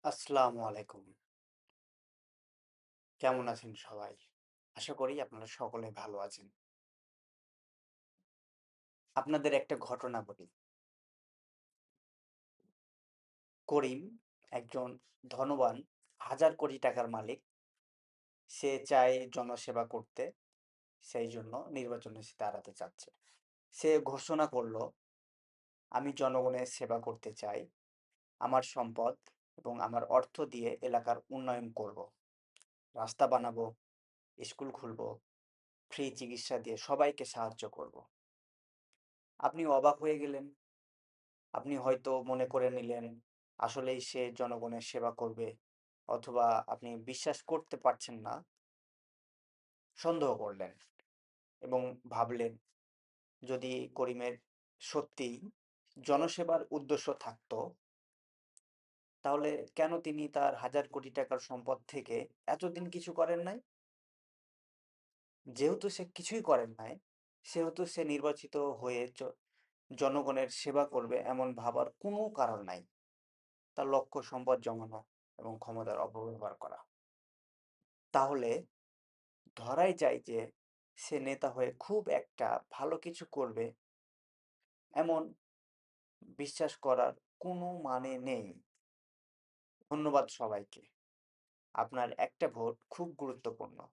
আসসালামু আলাইকুম। কেমন আছেন সবাই? আশা করি আপনারা সকলে ভালো আছেন। আপনাদের একটা ঘটনা বলি। করিম একজন ধনবান হাজার কোটি টাকার মালিক। সে চায় জনসেবা করতে, সেইজন্য নির্বাচনে সে দাঁড়াতে চাচ্ছে। সে ঘোষণা করল, "আমি জনগণের সেবা করতে চাই। আমার সম্পদ এবং আমার অর্থ দিয়ে এলাকার উন্নয়ন করব। রাস্তা বানাবো, স্কুল খুলবো, ফ্রি চিকিৎসা দিয়ে সবাইকে সাহায্য করব।" আপনি অবাক হয়ে গেলেন। আপনি হয়তো মনে করে নিলেন, আসলেই সে জনগণের সেবা করবে, অথবা আপনি বিশ্বাস করতে পারছেন না, সন্দেহ করলেন এবং ভাবলেন, যদি করিমের সত্যিই জনসেবার উদ্দেশ্য থাকতো, তাহলে কেন তিনি তার হাজার কোটি টাকার সম্পদ থেকে এতদিন কিছু করেন নাই? যেহেতু সে কিছুই করেন নাই, সেহেতু সে নির্বাচিত হয়ে জনগণের সেবা করবে এমন ভাবার কোনো কারণ নাই। তার লক্ষ্য সম্পদ জমানো এবং ক্ষমতার অপব্যবহার করা। তাহলে ধরাই যায় যে সে নেতা হয়ে খুব একটা ভালো কিছু করবে এমন বিশ্বাস করার কোনো মানে নেই। ধন্যবাদ সবাইকে। আপনার একটা ভোট খুব গুরুত্বপূর্ণ।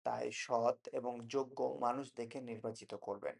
তাই সৎ এবং যোগ্য মানুষ দেখে নির্বাচিত করবেন।